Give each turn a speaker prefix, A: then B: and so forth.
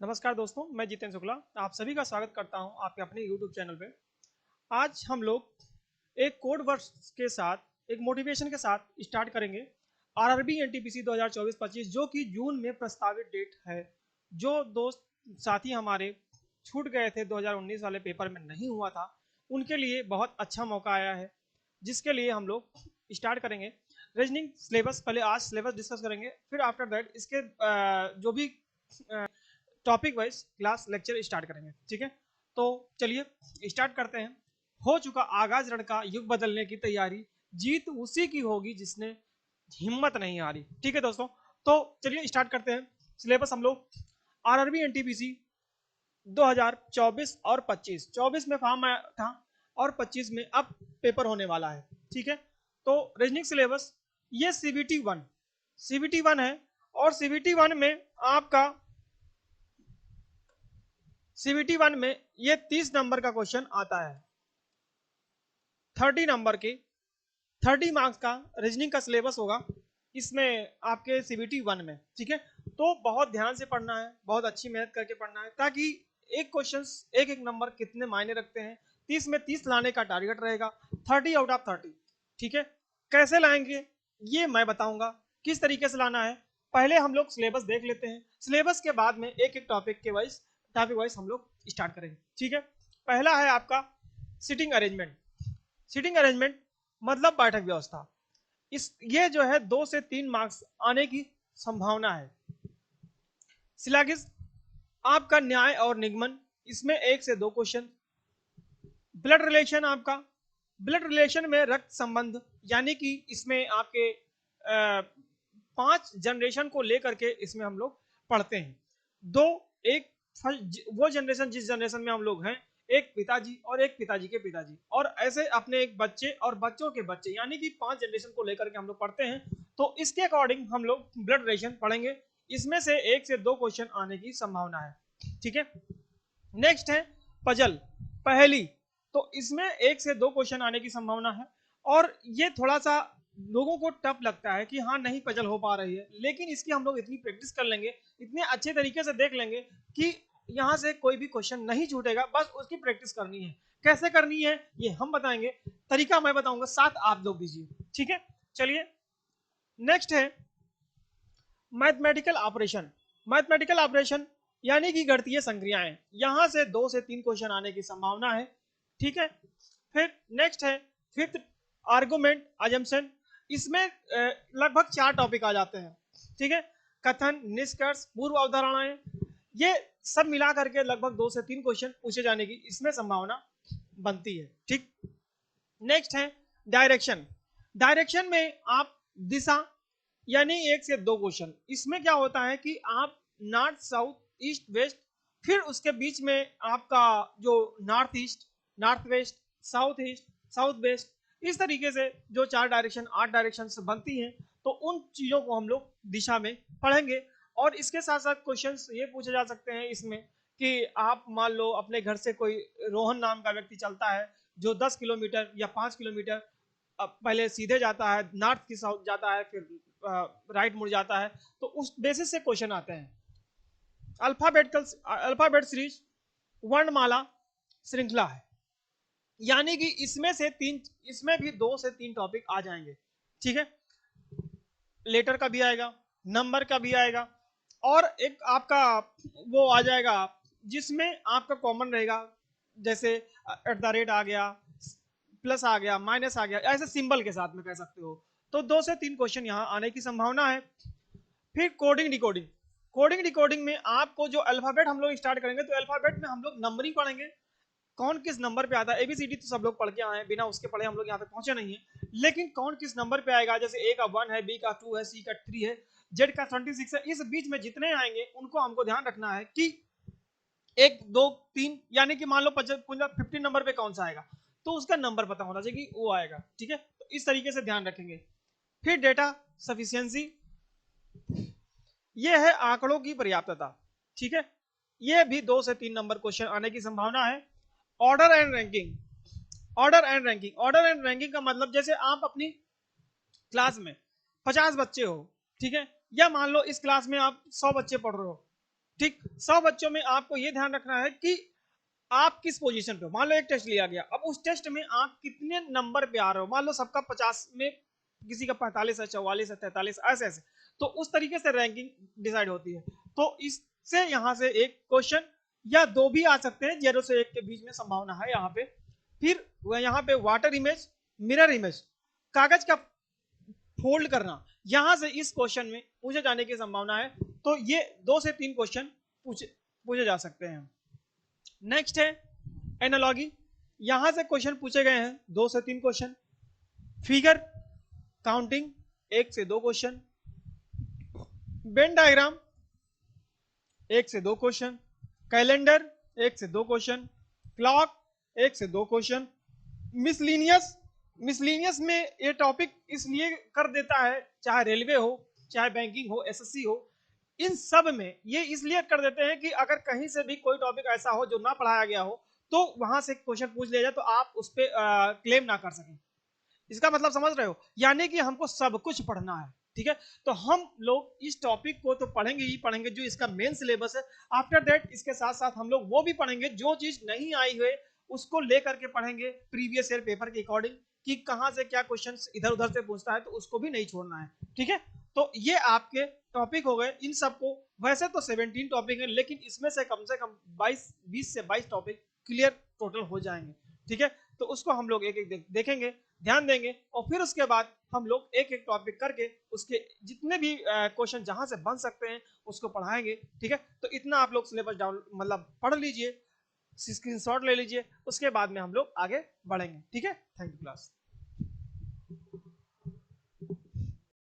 A: नमस्कार दोस्तों, मैं जितेंद्र शुक्ला आप सभी का स्वागत करता हूं आपके अपने YouTube चैनल पे। आज हम लोग एक कोड वर्ड्स के साथ एक मोटिवेशन के साथ स्टार्ट करेंगे आरआरबी एनटीपीसी 2024-25 जो कि जून में प्रस्तावित डेट है। जो दोस्त साथी हमारे छूट गए थे 2019 वाले पेपर में नहीं हुआ था, उनके लिए बहुत अच्छा मौका आया है, जिसके लिए हम लोग स्टार्ट करेंगे रीजनिंग सिलेबस। पहले आज सिलेबस डिस्कस करेंगे, फिर आफ्टर दैट इसके जो भी topic wise class lecture start करेंगे। ठीक है, तो चलिए स्टार्ट करते हैं। हो चुका आगाज रण का, युग बदलने की तैयारी, जीत उसी की होगी जिसने हिम्मत नहीं हारी। ठीक है दोस्तों, तो चलिए स्टार्ट करते हैं। सिलेबस हम लोग आरआरबी एनटीपीसी 2024 और 25, 24 में फॉर्म आया था और 25 में अब पेपर होने वाला है। ठीक है, तो रीजनिंग सिलेबस ये सीबीटी वन है और सीबीटी वन में आपका सीबीटी वन में ये 30 नंबर का क्वेश्चन आता है। 30 नंबर के 30 मार्क्स का रीजनिंग का सिलेबस होगा इसमें आपके सीबीटी वन में। ठीक है, तो बहुत ध्यान से पढ़ना है, बहुत अच्छी मेहनत करके पढ़ना है, ताकि एक क्वेश्चन एक एक नंबर कितने मायने रखते हैं। 30 में 30 लाने का टारगेट रहेगा, 30 आउट ऑफ 30। ठीक है, कैसे लाएंगे ये मैं बताऊंगा, किस तरीके से लाना है। पहले हम लोग सिलेबस देख लेते हैं, सिलेबस के बाद में एक एक टॉपिक वाइज हम लोग स्टार्ट करेंगे। ठीक है, पहला है आपका सिटिंग अरेंजमेंट। सिटिंग अरेंजमेंट मतलब बैठक व्यवस्था। इस ये जो है 2 से 3 मार्क्स आने की संभावना है। सिलागिस आपका न्याय और निगमन, इसमें 1 से 2 क्वेश्चन। ब्लड रिलेशन आपका, ब्लड रिलेशन में रक्त संबंध, यानी कि इसमें आपके 5 जनरेशन को लेकर के इसमें हम लोग पढ़ते हैं। दो एक वो जनरेशन जिस जनरेशन में हम लोग हैं, एक पिताजी और एक पिताजी के पिताजी, और ऐसे अपने एक बच्चे और बच्चों के बच्चे, यानी कि 5 जनरेशन को लेकर के हम लोग पढ़ते हैं। तो इसके अकॉर्डिंग हम लोग ब्लड रिलेशन पढ़ेंगे, इसमें से 1 से 2 क्वेश्चन आने की संभावना है। ठीक है, नेक्स्ट है पजल, पहेली। तो इसमें 1 से 2 क्वेश्चन आने की संभावना है, और ये थोड़ा सा लोगों को टफ लगता है कि हाँ नहीं पजल हो पा रही है, लेकिन इसकी हम लोग इतनी प्रैक्टिस कर लेंगे, इतने अच्छे तरीके से देख लेंगे कि यहाँ से कोई भी क्वेश्चन नहीं छूटेगा। बस उसकी प्रैक्टिस करनी है। कैसे करनी है ये हम बताएंगे, तरीका मैं बताऊंगा, साथ आप लोग दीजिए। ठीक है, चलिए नेक्स्ट है मैथमेटिकल ऑपरेशन। मैथमेटिकल ऑपरेशन यानी कि गणितीय संक्रियाएं, यहां से 2 से 3 क्वेश्चन आने की संभावना है। ठीक है, फिर नेक्स्ट है फिफ्थ आर्गुमेंट अजम्पशन। इसमें लगभग 4 टॉपिक आ जाते हैं। ठीक है, कथन, निष्कर्ष, पूर्व अवधारणाएं, ये सब मिला करके लगभग 2 से 3 क्वेश्चन पूछे जाने की इसमें संभावना बनती है। ठीक, नेक्स्ट है डायरेक्शन। डायरेक्शन में आप दिशा, यानी 1 से 2 क्वेश्चन। इसमें क्या होता है कि आप नॉर्थ साउथ ईस्ट वेस्ट, फिर उसके बीच में आपका जो north east, north west, south east, south west, इस तरीके से जो 4 डायरेक्शन 8 डायरेक्शन से बनती हैं, तो उन चीजों को हम लोग दिशा में पढ़ेंगे। और इसके साथ साथ क्वेश्चंस ये पूछे जा सकते हैं इसमें कि आप मान लो अपने घर से कोई रोहन नाम का व्यक्ति चलता है, जो 10 किलोमीटर या 5 किलोमीटर पहले सीधे जाता है, नॉर्थ की साउथ जाता है, फिर राइट मुड़ जाता है, तो उस बेसिस से क्वेश्चन आते हैं। अल्फाबेट सीरीज वर्णमाला श्रृंखला है, यानी कि इसमें से 3, इसमें भी 2 से 3 टॉपिक आ जाएंगे। ठीक है, लेटर का भी आएगा, नंबर का भी आएगा, और एक आपका वो आ जाएगा जिसमें आपका कॉमन रहेगा, जैसे एट द रेट आ गया, प्लस आ गया, माइनस आ गया, ऐसे सिंबल के साथ में कह सकते हो। तो 2 से 3 क्वेश्चन यहाँ आने की संभावना है। फिर कोडिंग डिकोडिंग। कोडिंग डिकोडिंग में आपको जो अल्फाबेट हम लोग स्टार्ट करेंगे, तो अल्फाबेट में हम लोग नंबरिंग पढ़ेंगे, कौन किस नंबर पे आता है। एबीसीडी तो सब लोग पढ़ के आए हैं, बिना उसके पढ़े हम लोग यहाँ तक पहुंचे नहीं है, लेकिन कौन किस नंबर पे आएगा, जैसे ए का 1 है, बी का 2 है, सी का 3 है, जेड का 26 है, इस बीच में जितने आएंगे उनको हमको ध्यान रखना है कि 1 2 3, यानी कि मान लो 15 नंबर पे कौन सा आएगा, तो उसका नंबर पता होना चाहिए कि वो आएगा। ठीक है, तो इस तरीके से ध्यान रखेंगे। फिर डेटा सफिशियंसी, ये है आंकड़ों की पर्याप्तता। ठीक है, ये भी 2 से 3 नंबर क्वेश्चन आने की संभावना है। Order and ranking. Order and ranking का मतलब, जैसे आप अपनी क्लास में 50 बच्चे हो, ठीक है, या मान लो इस क्लास में आप 100 बच्चे पढ़ रहे हो, ठीक, 100 बच्चों में आपको ये ध्यान रखना है कि आप किस पोजीशन पे हो। मान लो एक टेस्ट लिया गया, अब उस टेस्ट में आप कितने नंबर पे आ रहे हो, मान लो सबका 50 में, किसी का 45 है, 44 है, 43, ऐसे ऐसे, तो उस तरीके से रैंकिंग डिसाइड होती है। तो इससे यहाँ से एक क्वेश्चन या दो भी आ सकते हैं, 0 से 1 के बीच में संभावना है यहाँ पे। फिर यहाँ पे वाटर इमेज, मिरर इमेज, कागज का फोल्ड करना, यहां से इस क्वेश्चन में पूछे जाने की संभावना है। तो ये 2 से 3 क्वेश्चन पूछे जा सकते हैं। नेक्स्ट है एनालॉगी, यहां से क्वेश्चन पूछे गए हैं 2 से 3 क्वेश्चन। फिगर काउंटिंग 1 से 2 क्वेश्चन। वेन डायग्राम 1 से 2 क्वेश्चन। कैलेंडर 1 से 2 क्वेश्चन। क्लॉक 1 से 2 क्वेश्चन। मिसलीनियस, मिसलीनियस में ये टॉपिक इसलिए कर देता है, चाहे रेलवे हो, चाहे बैंकिंग हो, एसएससी हो, इन सब में ये इसलिए कर देते हैं कि अगर कहीं से भी कोई टॉपिक ऐसा हो जो ना पढ़ाया गया हो, तो वहां से क्वेश्चन पूछ लिया जाए तो आप उस पर क्लेम ना कर सकें। इसका मतलब समझ रहे हो, यानी कि हमको सब कुछ पढ़ना है। ठीक है, तो हम लोग इस टॉपिक को तो पढ़ेंगे ही पढ़ेंगे जो इसका मेन सिलेबस है। आफ्टर दैट इसके साथ साथ हम लोग वो भी पढ़ेंगे जो चीज नहीं आई हुई उसको लेकर के पढ़ेंगे प्रीवियस ईयर पेपर के अकॉर्डिंग, कि कहां से क्या क्वेश्चन इधर उधर से पूछता है, तो उसको भी नहीं छोड़ना है। ठीक है, तो ये आपके टॉपिक हो गए। इन सबको वैसे तो 17 टॉपिक है, लेकिन इसमें से कम 20 से 22 टॉपिक क्लियर टोटल हो जाएंगे। ठीक है, तो उसको हम लोग एक एक देखेंगे, ध्यान देंगे, और फिर उसके बाद हम लोग एक एक टॉपिक करके उसके जितने भी क्वेश्चन जहां से बन सकते हैं उसको पढ़ाएंगे। ठीक है, तो इतना आप लोग सिलेबस डाउन मतलब पढ़ लीजिए, स्क्रीनशॉट ले लीजिए, उसके बाद में हम लोग आगे बढ़ेंगे। ठीक है, थैंक यू क्लास।